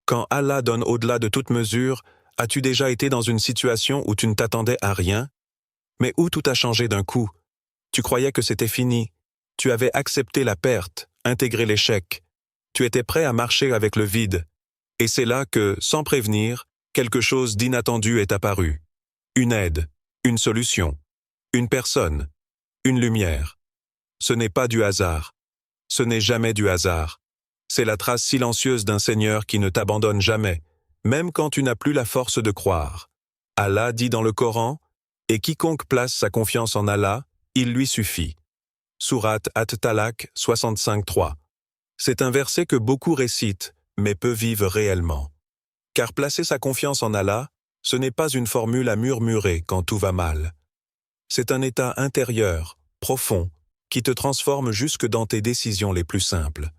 Quand Allah donne au-delà de toute mesure, as-tu déjà été dans une situation où tu ne t'attendais à rien, mais où tout a changé d'un coup? Tu croyais que c'était fini. Tu avais accepté la perte, intégré l'échec. Tu étais prêt à marcher avec le vide. Et c'est là que, sans prévenir, quelque chose d'inattendu est apparu. Une aide, une solution, une personne, une lumière. Ce n'est pas du hasard. Ce n'est jamais du hasard. C'est la trace silencieuse d'un Seigneur qui ne t'abandonne jamais, même quand tu n'as plus la force de croire. Allah dit dans le Coran, « Et quiconque place sa confiance en Allah, il lui suffit. » Sourate At-Talaq 65.3. C'est un verset que beaucoup récitent, mais peu vivent réellement. Car placer sa confiance en Allah, ce n'est pas une formule à murmurer quand tout va mal. C'est un état intérieur, profond, qui te transforme jusque dans tes décisions les plus simples.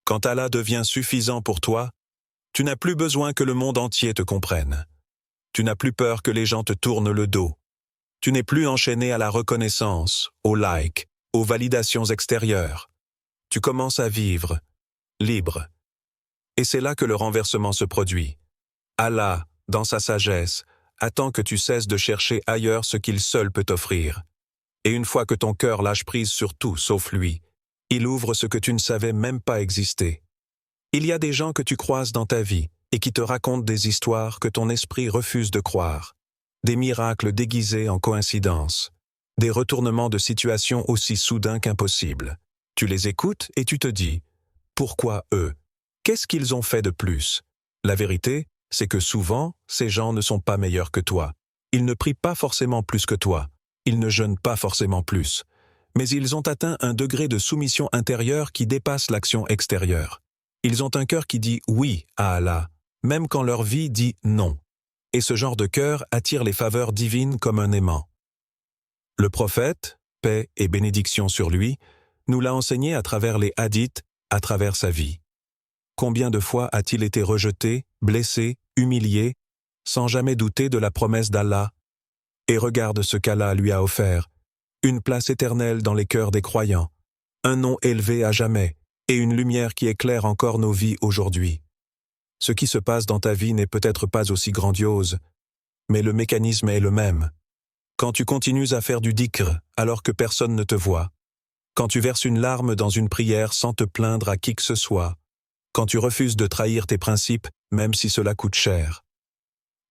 Quand Allah devient suffisant pour toi, tu n'as plus besoin que le monde entier te comprenne. Tu n'as plus peur que les gens te tournent le dos. Tu n'es plus enchaîné à la reconnaissance, aux likes, aux validations extérieures. Tu commences à vivre, libre. Et c'est là que le renversement se produit. Allah, dans sa sagesse, attend que tu cesses de chercher ailleurs ce qu'il seul peut t'offrir. Et une fois que ton cœur lâche prise sur tout sauf lui, il ouvre ce que tu ne savais même pas exister. Il y a des gens que tu croises dans ta vie et qui te racontent des histoires que ton esprit refuse de croire, des miracles déguisés en coïncidence, des retournements de situation aussi soudains qu'impossibles. Tu les écoutes et tu te dis « Pourquoi eux? Qu'est-ce qu'ils ont fait de plus ?» La vérité, c'est que souvent, ces gens ne sont pas meilleurs que toi. Ils ne prient pas forcément plus que toi. Ils ne jeûnent pas forcément plus. Mais ils ont atteint un degré de soumission intérieure qui dépasse l'action extérieure. Ils ont un cœur qui dit oui à Allah, même quand leur vie dit non. Et ce genre de cœur attire les faveurs divines comme un aimant. Le prophète, paix et bénédiction sur lui, nous l'a enseigné à travers les hadiths, à travers sa vie. Combien de fois a-t-il été rejeté, blessé, humilié, sans jamais douter de la promesse d'Allah? Et regarde ce qu'Allah lui a offert, une place éternelle dans les cœurs des croyants, un nom élevé à jamais, et une lumière qui éclaire encore nos vies aujourd'hui. Ce qui se passe dans ta vie n'est peut-être pas aussi grandiose, mais le mécanisme est le même. Quand tu continues à faire du dhikr alors que personne ne te voit, quand tu verses une larme dans une prière sans te plaindre à qui que ce soit, quand tu refuses de trahir tes principes même si cela coûte cher,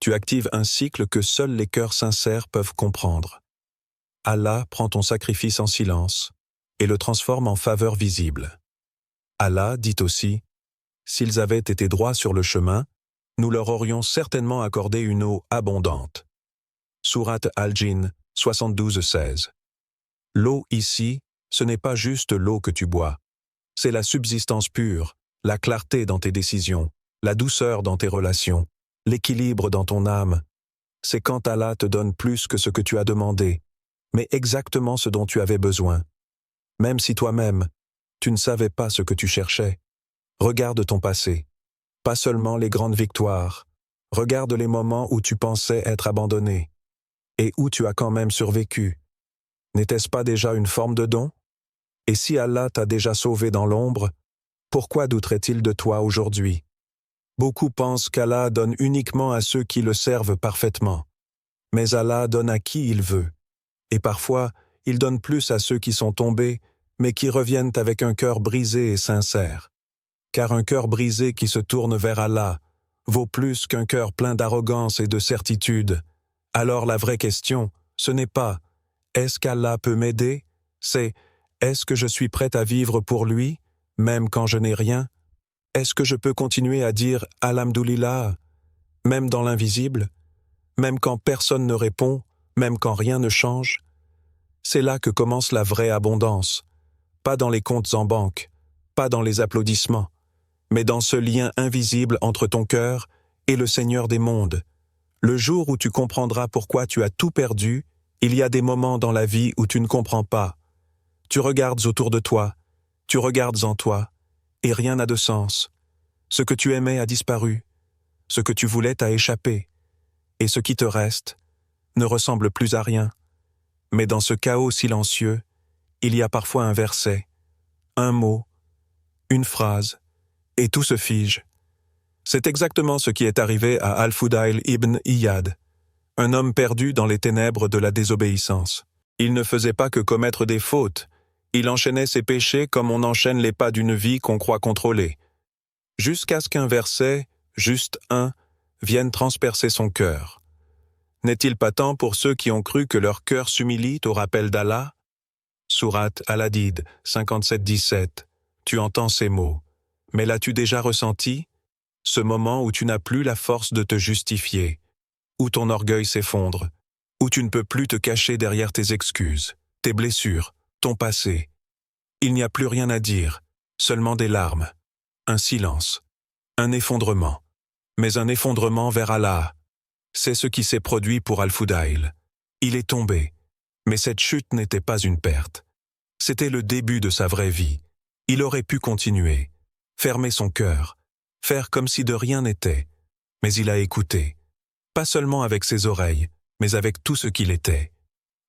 tu actives un cycle que seuls les cœurs sincères peuvent comprendre. Allah prend ton sacrifice en silence et le transforme en faveur visible. Allah dit aussi, « S'ils avaient été droits sur le chemin, nous leur aurions certainement accordé une eau abondante. » Sourate Al-Jinn 72-16. L'eau ici, ce n'est pas juste l'eau que tu bois. C'est la subsistance pure, la clarté dans tes décisions, la douceur dans tes relations, l'équilibre dans ton âme. C'est quand Allah te donne plus que ce que tu as demandé, mais exactement ce dont tu avais besoin. Même si toi-même, tu ne savais pas ce que tu cherchais. Regarde ton passé, pas seulement les grandes victoires. Regarde les moments où tu pensais être abandonné et où tu as quand même survécu. N'était-ce pas déjà une forme de don? Et si Allah t'a déjà sauvé dans l'ombre, pourquoi douterait-il de toi aujourd'hui? Beaucoup pensent qu'Allah donne uniquement à ceux qui le servent parfaitement. Mais Allah donne à qui il veut. Et parfois, il donne plus à ceux qui sont tombés, mais qui reviennent avec un cœur brisé et sincère. Car un cœur brisé qui se tourne vers Allah vaut plus qu'un cœur plein d'arrogance et de certitude. Alors la vraie question, ce n'est pas « Est-ce qu'Allah peut m'aider ?» C'est « Est-ce que je suis prête à vivre pour lui, même quand je n'ai rien? Est-ce que je peux continuer à dire « Alhamdoulilah » même dans l'invisible, même quand personne ne répond, même quand rien ne change? C'est là que commence la vraie abondance, pas dans les comptes en banque, pas dans les applaudissements, mais dans ce lien invisible entre ton cœur et le Seigneur des mondes. Le jour où tu comprendras pourquoi tu as tout perdu, il y a des moments dans la vie où tu ne comprends pas. Tu regardes autour de toi, tu regardes en toi, et rien n'a de sens. Ce que tu aimais a disparu, ce que tu voulais t'a échappé, et ce qui te reste ne ressemble plus à rien. Mais dans ce chaos silencieux, il y a parfois un verset, un mot, une phrase, et tout se fige. C'est exactement ce qui est arrivé à Al-Fudayl ibn Iyad, un homme perdu dans les ténèbres de la désobéissance. Il ne faisait pas que commettre des fautes, il enchaînait ses péchés comme on enchaîne les pas d'une vie qu'on croit contrôler, jusqu'à ce qu'un verset, juste un, vienne transpercer son cœur. N'est-il pas temps pour ceux qui ont cru que leur cœur s'humilie au rappel d'Allah? Sourate Al-Hadid 57-17. Tu entends ces mots. Mais l'as-tu déjà ressenti? Ce moment où tu n'as plus la force de te justifier, où ton orgueil s'effondre, où tu ne peux plus te cacher derrière tes excuses, tes blessures, ton passé. Il n'y a plus rien à dire, seulement des larmes, un silence, un effondrement. Mais un effondrement vers Allah. C'est ce qui s'est produit pour Al-Fudayl. Il est tombé, mais cette chute n'était pas une perte. C'était le début de sa vraie vie. Il aurait pu continuer, fermer son cœur, faire comme si de rien n'était. Mais il a écouté, pas seulement avec ses oreilles, mais avec tout ce qu'il était.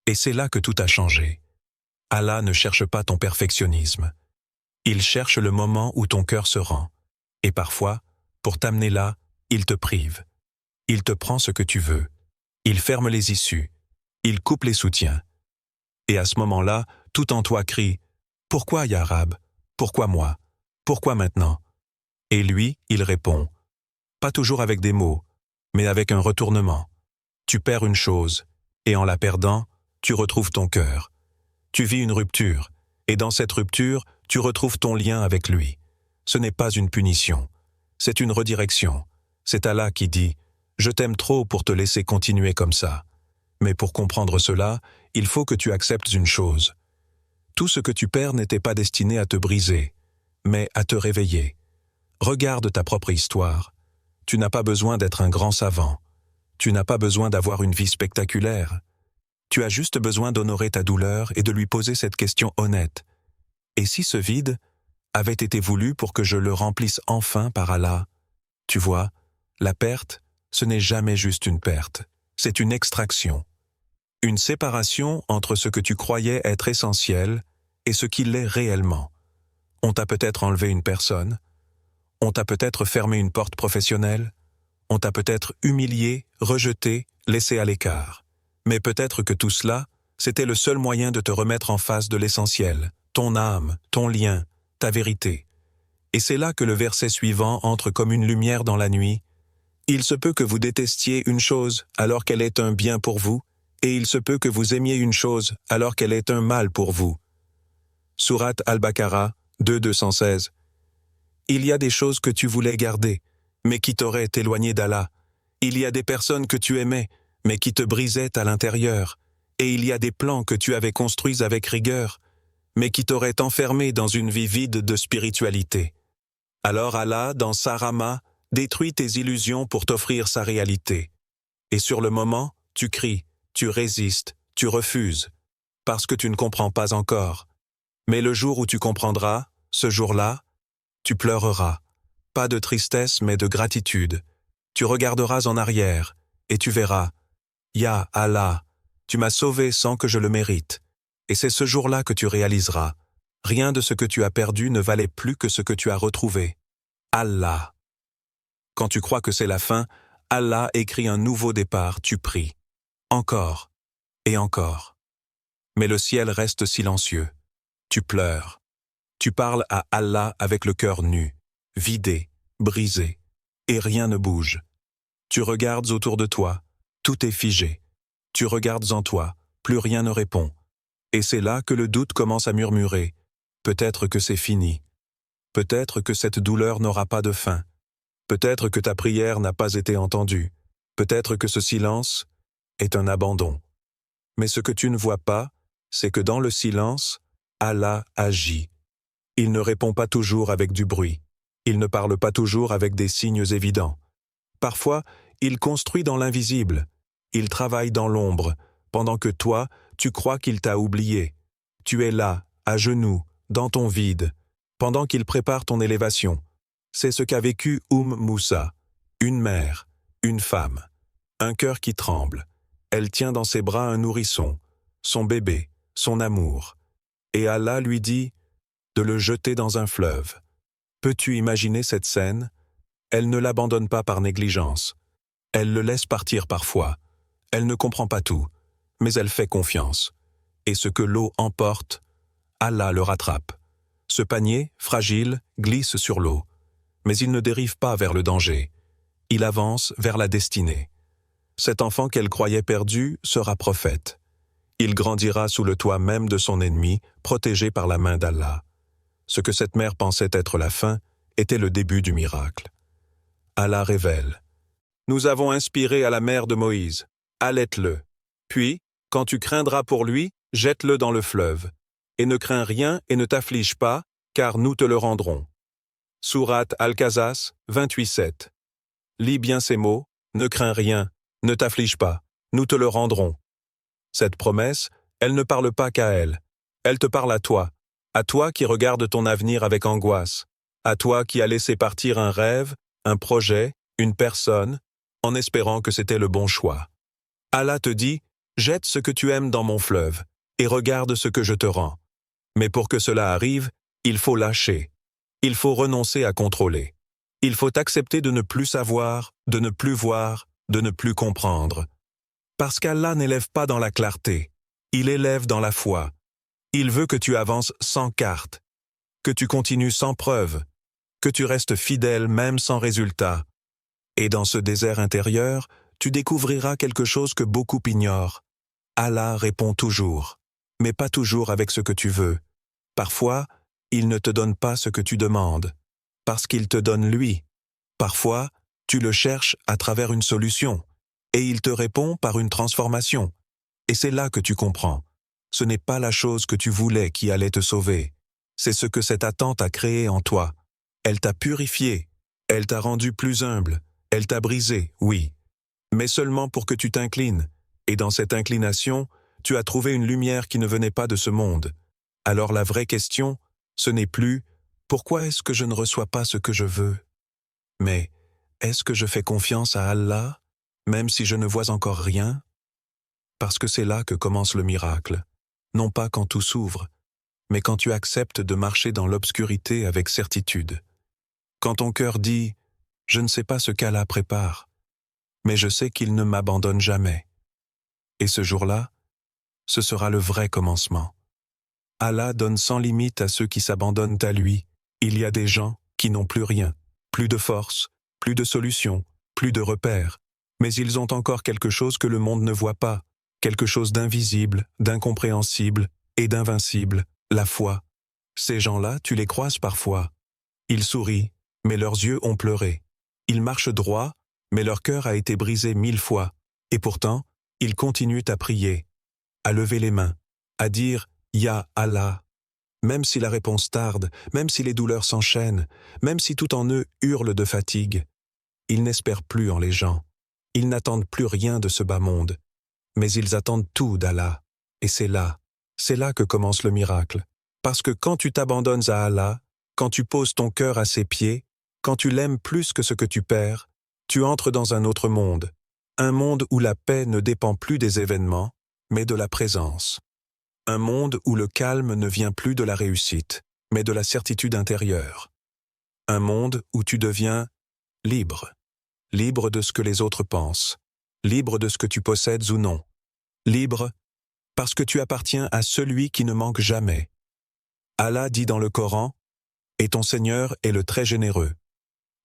Et c'est là que tout a changé. Allah ne cherche pas ton perfectionnisme. Il cherche le moment où ton cœur se rend. Et parfois, pour t'amener là, il te prive. Il te prend ce que tu veux. Il ferme les issues. Il coupe les soutiens. Et à ce moment-là, tout en toi crie « Pourquoi, Ya Rab? Pourquoi moi? Pourquoi maintenant ?» Et lui, il répond, pas toujours avec des mots, mais avec un retournement. Tu perds une chose, et en la perdant, tu retrouves ton cœur. Tu vis une rupture, et dans cette rupture, tu retrouves ton lien avec lui. Ce n'est pas une punition, c'est une redirection. C'est Allah qui dit « Je t'aime trop pour te laisser continuer comme ça. » Mais pour comprendre cela, il faut que tu acceptes une chose. Tout ce que tu perds n'était pas destiné à te briser, mais à te réveiller. Regarde ta propre histoire. Tu n'as pas besoin d'être un grand savant. Tu n'as pas besoin d'avoir une vie spectaculaire. Tu as juste besoin d'honorer ta douleur et de lui poser cette question honnête. Et si ce vide avait été voulu pour que je le remplisse enfin par Allah? Tu vois, la perte, ce n'est jamais juste une perte. C'est une extraction. Une séparation entre ce que tu croyais être essentiel et ce qui l'est réellement. On t'a peut-être enlevé une personne, on t'a peut-être fermé une porte professionnelle, on t'a peut-être humilié, rejeté, laissé à l'écart. Mais peut-être que tout cela, c'était le seul moyen de te remettre en face de l'essentiel, ton âme, ton lien, ta vérité. Et c'est là que le verset suivant entre comme une lumière dans la nuit. Il se peut que vous détestiez une chose alors qu'elle est un bien pour vous, et il se peut que vous aimiez une chose alors qu'elle est un mal pour vous. Sourate Al-Baqarah 2:216. Il y a des choses que tu voulais garder, mais qui t'auraient éloigné d'Allah. Il y a des personnes que tu aimais, mais qui te brisaient à l'intérieur. Et il y a des plans que tu avais construits avec rigueur, mais qui t'auraient enfermé dans une vie vide de spiritualité. Alors Allah, dans sa Rahma, détruit tes illusions pour t'offrir sa réalité. Et sur le moment, tu cries, tu résistes, tu refuses, parce que tu ne comprends pas encore. Mais le jour où tu comprendras, ce jour-là, tu pleureras. Pas de tristesse, mais de gratitude. Tu regarderas en arrière, et tu verras, Ya Allah, tu m'as sauvé sans que je le mérite. Et c'est ce jour-là que tu réaliseras. Rien de ce que tu as perdu ne valait plus que ce que tu as retrouvé. Allah. Quand tu crois que c'est la fin, Allah écrit un nouveau départ, tu pries. Encore et encore. Mais le ciel reste silencieux. Tu pleures. Tu parles à Allah avec le cœur nu, vidé, brisé, et rien ne bouge. Tu regardes autour de toi, tout est figé. Tu regardes en toi, plus rien ne répond. Et c'est là que le doute commence à murmurer. Peut-être que c'est fini. Peut-être que cette douleur n'aura pas de fin. Peut-être que ta prière n'a pas été entendue. Peut-être que ce silence est un abandon. Mais ce que tu ne vois pas, c'est que dans le silence, Allah agit. Il ne répond pas toujours avec du bruit. Il ne parle pas toujours avec des signes évidents. Parfois, il construit dans l'invisible. Il travaille dans l'ombre, pendant que toi, tu crois qu'il t'a oublié. Tu es là, à genoux, dans ton vide, pendant qu'il prépare ton élévation. C'est ce qu'a vécu Moussa, une mère, une femme, un cœur qui tremble. Elle tient dans ses bras un nourrisson, son bébé, son amour. Et Allah lui dit de le jeter dans un fleuve. Peux-tu imaginer cette scène? Elle ne l'abandonne pas par négligence. Elle le laisse partir parfois. Elle ne comprend pas tout, mais elle fait confiance. Et ce que l'eau emporte, Allah le rattrape. Ce panier, fragile, glisse sur l'eau. Mais il ne dérive pas vers le danger. Il avance vers la destinée. Cet enfant qu'elle croyait perdu sera prophète. Il grandira sous le toit même de son ennemi, protégé par la main d'Allah. Ce que cette mère pensait être la fin était le début du miracle. Allah révèle. Nous avons inspiré à la mère de Moïse. Allaite-le. Puis, quand tu craindras pour lui, jette-le dans le fleuve. Et ne crains rien et ne t'afflige pas, car nous te le rendrons. Sourate Al-Qasas 28:7. Lis bien ces mots, ne crains rien, ne t'afflige pas, nous te le rendrons. Cette promesse, elle ne parle pas qu'à elle. Elle te parle à toi qui regardes ton avenir avec angoisse, à toi qui as laissé partir un rêve, un projet, une personne, en espérant que c'était le bon choix. Allah te dit, jette ce que tu aimes dans mon fleuve, et regarde ce que je te rends. Mais pour que cela arrive, il faut lâcher. Il faut renoncer à contrôler. Il faut accepter de ne plus savoir, de ne plus voir, de ne plus comprendre. Parce qu'Allah n'élève pas dans la clarté, il élève dans la foi. Il veut que tu avances sans carte, que tu continues sans preuve, que tu restes fidèle même sans résultat. Et dans ce désert intérieur, tu découvriras quelque chose que beaucoup ignorent. Allah répond toujours, mais pas toujours avec ce que tu veux. Parfois, il ne te donne pas ce que tu demandes, parce qu'il te donne lui. Parfois, tu le cherches à travers une solution, et il te répond par une transformation. Et c'est là que tu comprends. Ce n'est pas la chose que tu voulais qui allait te sauver. C'est ce que cette attente a créé en toi. Elle t'a purifié, elle t'a rendu plus humble, elle t'a brisé, oui. Mais seulement pour que tu t'inclines. Et dans cette inclination, tu as trouvé une lumière qui ne venait pas de ce monde. Alors la vraie question, ce n'est plus « Pourquoi est-ce que je ne reçois pas ce que je veux ?» Mais « Est-ce que je fais confiance à Allah, même si je ne vois encore rien ?» Parce que c'est là que commence le miracle. Non pas quand tout s'ouvre, mais quand tu acceptes de marcher dans l'obscurité avec certitude. Quand ton cœur dit « Je ne sais pas ce qu'Allah prépare, mais je sais qu'il ne m'abandonne jamais. » Et ce jour-là, ce sera le vrai commencement. Allah donne sans limite à ceux qui s'abandonnent à lui. Il y a des gens qui n'ont plus rien, plus de force, plus de solution, plus de repères, mais ils ont encore quelque chose que le monde ne voit pas, quelque chose d'invisible, d'incompréhensible et d'invincible, la foi. Ces gens-là, tu les croises parfois. Ils sourient, mais leurs yeux ont pleuré. Ils marchent droit, mais leur cœur a été brisé 1000 fois. Et pourtant, ils continuent à prier, à lever les mains, à dire « Ya Allah ». Même si la réponse tarde, même si les douleurs s'enchaînent, même si tout en eux hurle de fatigue, ils n'espèrent plus en les gens. Ils n'attendent plus rien de ce bas monde. Mais ils attendent tout d'Allah. Et c'est là que commence le miracle. Parce que quand tu t'abandonnes à Allah, quand tu poses ton cœur à ses pieds, quand tu l'aimes plus que ce que tu perds, tu entres dans un autre monde. Un monde où la paix ne dépend plus des événements, mais de la présence. Un monde où le calme ne vient plus de la réussite, mais de la certitude intérieure. Un monde où tu deviens libre. Libre de ce que les autres pensent. Libre de ce que tu possèdes ou non. Libre parce que tu appartiens à celui qui ne manque jamais. Allah dit dans le Coran, « Et ton Seigneur est le très généreux. »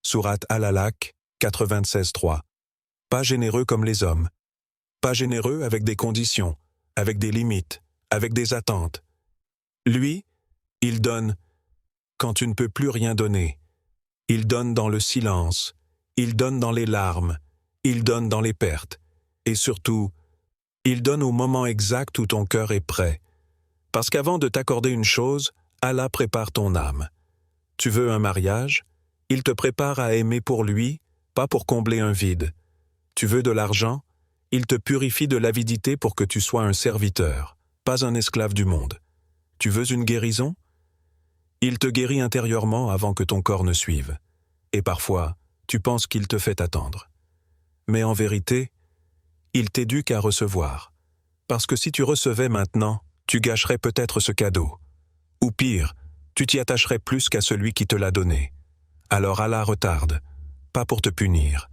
Sourate Al-Alaq 96:3. Pas généreux comme les hommes. Pas généreux avec des conditions, avec des limites, avec des attentes. Lui, il donne quand tu ne peux plus rien donner. Il donne dans le silence. Il donne dans les larmes. Il donne dans les pertes. Et surtout, il donne au moment exact où ton cœur est prêt. Parce qu'avant de t'accorder une chose, Allah prépare ton âme. Tu veux un mariage? Il te prépare à aimer pour lui, pas pour combler un vide. Tu veux de l'argent? Il te purifie de l'avidité pour que tu sois un serviteur, pas un esclave du monde. Tu veux une guérison? Il te guérit intérieurement avant que ton corps ne suive. Et parfois, tu penses qu'il te fait attendre. Mais en vérité, il t'éduque à recevoir. Parce que si tu recevais maintenant, tu gâcherais peut-être ce cadeau. Ou pire, tu t'y attacherais plus qu'à celui qui te l'a donné. Alors Allah retarde. pas pour te punir,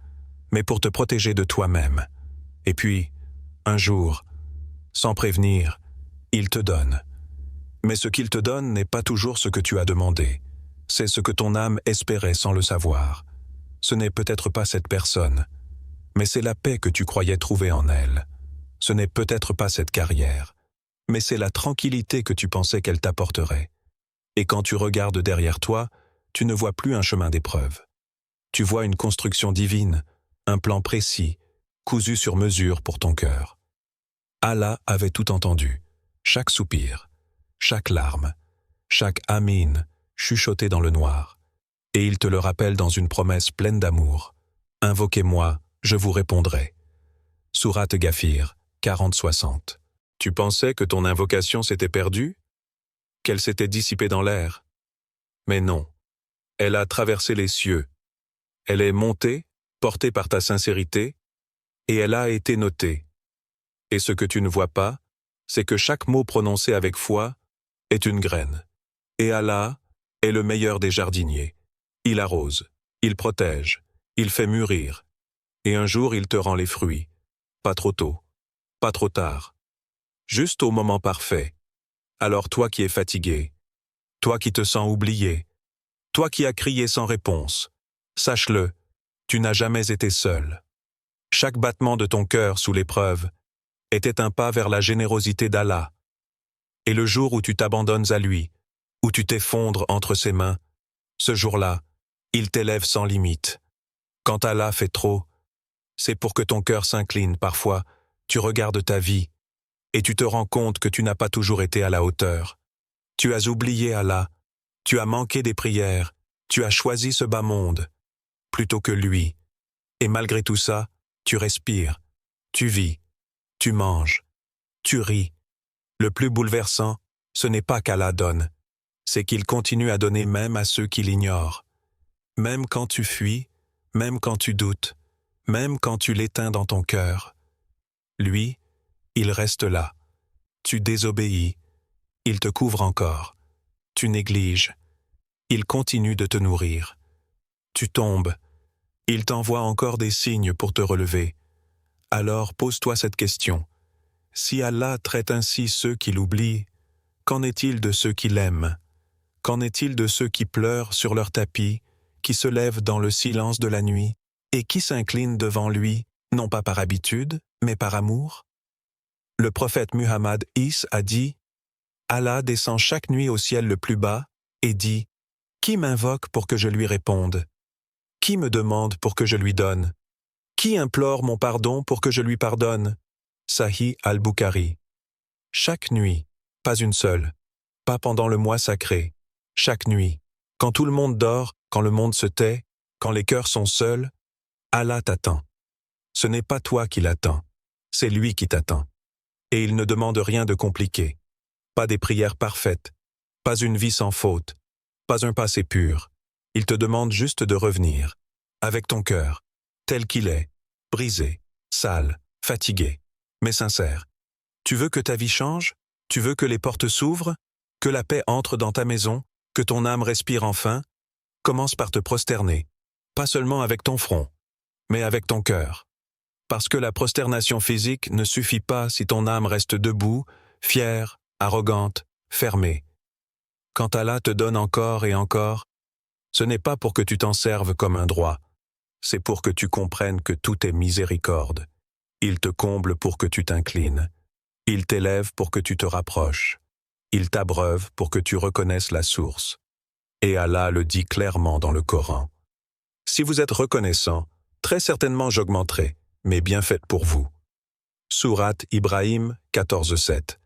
mais pour te protéger de toi-même. Et puis, un jour, sans prévenir, il te donne. Mais ce qu'il te donne n'est pas toujours ce que tu as demandé. C'est ce que ton âme espérait sans le savoir. Ce n'est peut-être pas cette personne, mais c'est la paix que tu croyais trouver en elle. Ce n'est peut-être pas cette carrière, mais c'est la tranquillité que tu pensais qu'elle t'apporterait. Et quand tu regardes derrière toi, tu ne vois plus un chemin d'épreuve. Tu vois une construction divine, un plan précis, cousu sur mesure pour ton cœur. Allah avait tout entendu, chaque soupir, chaque larme, chaque amine chuchotée dans le noir. Et il te le rappelle dans une promesse pleine d'amour. Invoquez-moi, je vous répondrai. Sourate Ghafir, 40-60. Tu pensais que ton invocation s'était perdue? Qu'elle s'était dissipée dans l'air? Mais non. Elle a traversé les cieux. Elle est montée, portée par ta sincérité, et elle a été notée. Et ce que tu ne vois pas, c'est que chaque mot prononcé avec foi est une graine. Et Allah est le meilleur des jardiniers. Il arrose, il protège, il fait mûrir. Et un jour il te rend les fruits. Pas trop tôt, pas trop tard. Juste au moment parfait. Alors toi qui es fatigué, toi qui te sens oublié, toi qui as crié sans réponse, sache-le, tu n'as jamais été seul. Chaque battement de ton cœur sous l'épreuve était un pas vers la générosité d'Allah. Et le jour où tu t'abandonnes à lui, où tu t'effondres entre ses mains, ce jour-là, il t'élève sans limite. Quand Allah fait trop, c'est pour que ton cœur s'incline parfois, tu regardes ta vie, et tu te rends compte que tu n'as pas toujours été à la hauteur. Tu as oublié Allah, tu as manqué des prières, tu as choisi ce bas monde, plutôt que lui. Et malgré tout ça, tu respires, tu vis, tu manges, tu ris. Le plus bouleversant, ce n'est pas qu'Allah donne, c'est qu'il continue à donner même à ceux qui l'ignorent. Même quand tu fuis, même quand tu doutes, même quand tu l'éteins dans ton cœur. Lui, il reste là. Tu désobéis, il te couvre encore. Tu négliges, il continue de te nourrir. Tu tombes, il t'envoie encore des signes pour te relever. Alors pose-toi cette question. Si Allah traite ainsi ceux qui l'oublient, qu'en est-il de ceux qui l'aiment? Qu'en est-il de ceux qui pleurent sur leur tapis, qui se lèvent dans le silence de la nuit, et qui s'inclinent devant lui, non pas par habitude, mais par amour? Le prophète Muhammad Is a dit « Allah descend chaque nuit au ciel le plus bas et dit « Qui m'invoque pour que je lui réponde? Qui me demande pour que je lui donne? Qui implore mon pardon pour que je lui pardonne ?» Sahih al-Bukhari. Chaque nuit, pas une seule, pas pendant le mois sacré, chaque nuit, quand tout le monde dort, quand le monde se tait, quand les cœurs sont seuls, Allah t'attend. Ce n'est pas toi qui l'attends, c'est lui qui t'attend. Et il ne demande rien de compliqué, pas des prières parfaites, pas une vie sans faute, pas un passé pur. Il te demande juste de revenir, avec ton cœur, tel qu'il est, brisé, sale, fatigué, mais sincère. Tu veux que ta vie change? Tu veux que les portes s'ouvrent? Que la paix entre dans ta maison? Que ton âme respire enfin? Commence par te prosterner, pas seulement avec ton front, mais avec ton cœur. Parce que la prosternation physique ne suffit pas si ton âme reste debout, fière, arrogante, fermée. Quand Allah te donne encore et encore, ce n'est pas pour que tu t'en serves comme un droit, c'est pour que tu comprennes que tout est miséricorde. Il te comble pour que tu t'inclines. Il t'élève pour que tu te rapproches. Il t'abreuve pour que tu reconnaisses la source. Et Allah le dit clairement dans le Coran. Si vous êtes reconnaissant, très certainement j'augmenterai, mais bien faites pour vous. Sourate Ibrahim 14-7.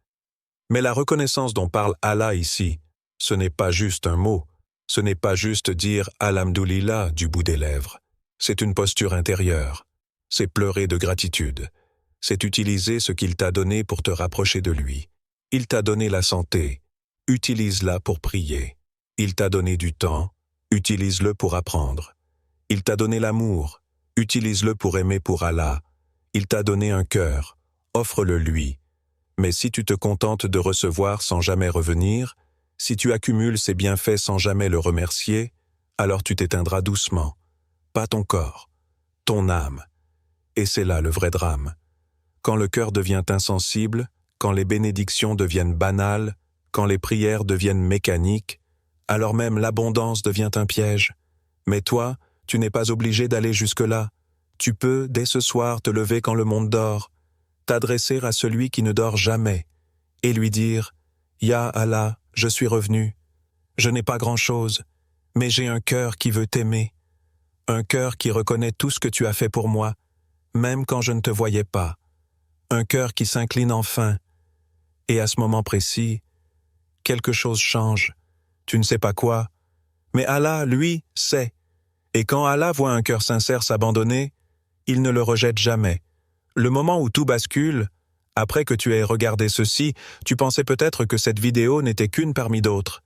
Mais la reconnaissance dont parle Allah ici, ce n'est pas juste un mot, ce n'est pas juste dire « Alhamdulillah » du bout des lèvres. C'est une posture intérieure, c'est pleurer de gratitude, c'est utiliser ce qu'il t'a donné pour te rapprocher de lui. Il t'a donné la santé, utilise-la pour prier. Il t'a donné du temps, utilise-le pour apprendre. Il t'a donné l'amour, utilise-le pour aimer pour Allah. Il t'a donné un cœur, offre-le lui. Mais si tu te contentes de recevoir sans jamais revenir, si tu accumules ses bienfaits sans jamais le remercier, alors tu t'éteindras doucement. pas ton corps, ton âme. Et c'est là le vrai drame. Quand le cœur devient insensible, quand les bénédictions deviennent banales, quand les prières deviennent mécaniques, alors même l'abondance devient un piège. Mais toi, tu n'es pas obligé d'aller jusque-là. Tu peux, dès ce soir, te lever quand le monde dort, t'adresser à celui qui ne dort jamais, et lui dire « Ya Allah, je suis revenu. Je n'ai pas grand-chose, mais j'ai un cœur qui veut t'aimer. Un cœur qui reconnaît tout ce que tu as fait pour moi, même quand je ne te voyais pas. Un cœur qui s'incline enfin. Et à ce moment précis, quelque chose change. Tu ne sais pas quoi, mais Allah, lui, sait. Et quand Allah voit un cœur sincère s'abandonner, il ne le rejette jamais. Le moment où tout bascule, après que tu aies regardé ceci, tu pensais peut-être que cette vidéo n'était qu'une parmi d'autres.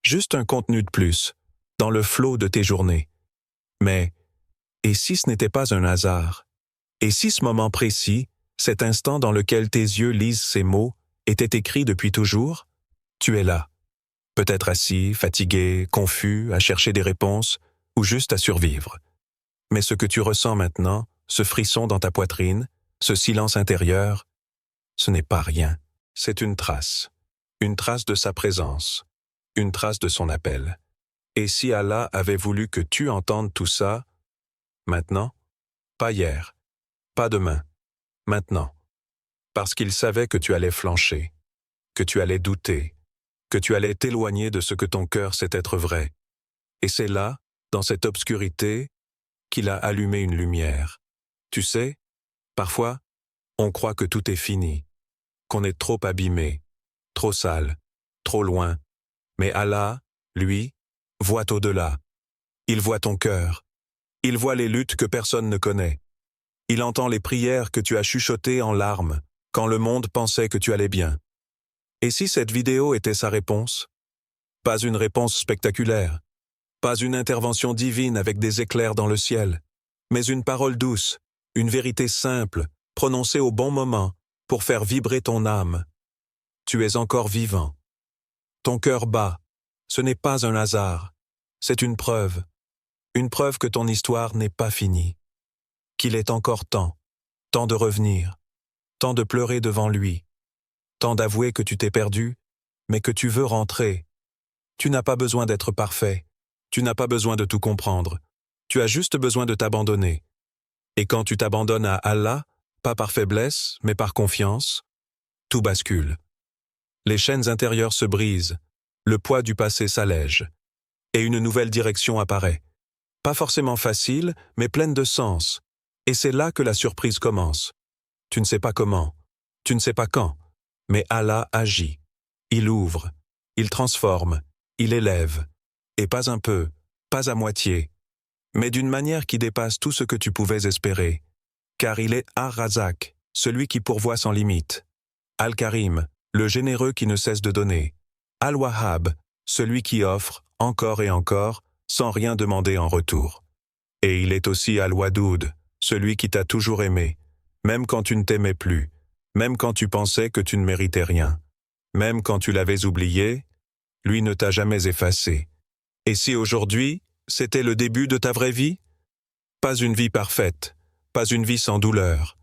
Juste un contenu de plus, dans le flot de tes journées. Mais, et si ce n'était pas un hasard? Et si ce moment précis, cet instant dans lequel tes yeux lisent ces mots, était écrit depuis toujours? Tu es là. Peut-être assis, fatigué, confus, à chercher des réponses, ou juste à survivre. Mais ce que tu ressens maintenant, ce frisson dans ta poitrine, ce silence intérieur, ce n'est pas rien. C'est une trace de sa présence, une trace de son appel. Et si Allah avait voulu que tu entendes tout ça, maintenant, pas hier, pas demain, maintenant, parce qu'il savait que tu allais flancher, que tu allais douter, que tu allais t'éloigner de ce que ton cœur sait être vrai. Et c'est là, dans cette obscurité, qu'il a allumé une lumière. Tu sais, parfois, on croit que tout est fini, qu'on est trop abîmé, trop sale, trop loin. Mais Allah, lui, voit au-delà. Il voit ton cœur. Il voit les luttes que personne ne connaît. Il entend les prières que tu as chuchotées en larmes, quand le monde pensait que tu allais bien. Et si cette vidéo était sa réponse? Pas une réponse spectaculaire, pas une intervention divine avec des éclairs dans le ciel, mais une parole douce, une vérité simple, prononcée au bon moment, pour faire vibrer ton âme. Tu es encore vivant. Ton cœur bat. Ce n'est pas un hasard. C'est une preuve que ton histoire n'est pas finie, qu'il est encore temps de revenir, temps de pleurer devant lui, temps d'avouer que tu t'es perdu, mais que tu veux rentrer. Tu n'as pas besoin d'être parfait, tu n'as pas besoin de tout comprendre, tu as juste besoin de t'abandonner. Et quand tu t'abandonnes à Allah, pas par faiblesse, mais par confiance, tout bascule. Les chaînes intérieures se brisent, le poids du passé s'allège, et une nouvelle direction apparaît. Pas forcément facile, mais pleine de sens. Et c'est là que la surprise commence. Tu ne sais pas comment, tu ne sais pas quand, mais Allah agit. Il ouvre, il transforme, il élève. Et pas un peu, pas à moitié, mais d'une manière qui dépasse tout ce que tu pouvais espérer. Car il est Ar-Razak, celui qui pourvoit sans limite. Al-Karim, le généreux qui ne cesse de donner. Al-Wahhab, celui qui offre, encore et encore, sans rien demander en retour. Et il est aussi Al-Wadoud, celui qui t'a toujours aimé, même quand tu ne t'aimais plus, même quand tu pensais que tu ne méritais rien, même quand tu l'avais oublié, lui ne t'a jamais effacé. Et si aujourd'hui, c'était le début de ta vraie vie? Pas une vie parfaite, pas une vie sans douleur,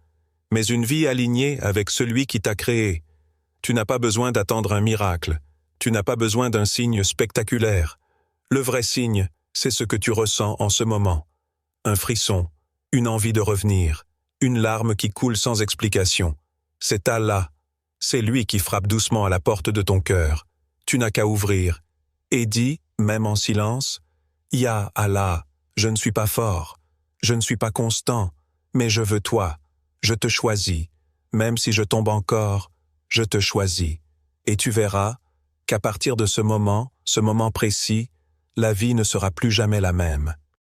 mais une vie alignée avec celui qui t'a créé. Tu n'as pas besoin d'attendre un miracle, tu n'as pas besoin d'un signe spectaculaire. Le vrai signe, c'est ce que tu ressens en ce moment. Un frisson, une envie de revenir, une larme qui coule sans explication. C'est Allah, c'est lui qui frappe doucement à la porte de ton cœur. Tu n'as qu'à ouvrir. Et dis, même en silence, « Ya Allah, je ne suis pas fort, je ne suis pas constant, mais je veux toi, je te choisis. Même si je tombe encore, je te choisis. » Et tu verras qu'à partir de ce moment précis, la vie ne sera plus jamais la même.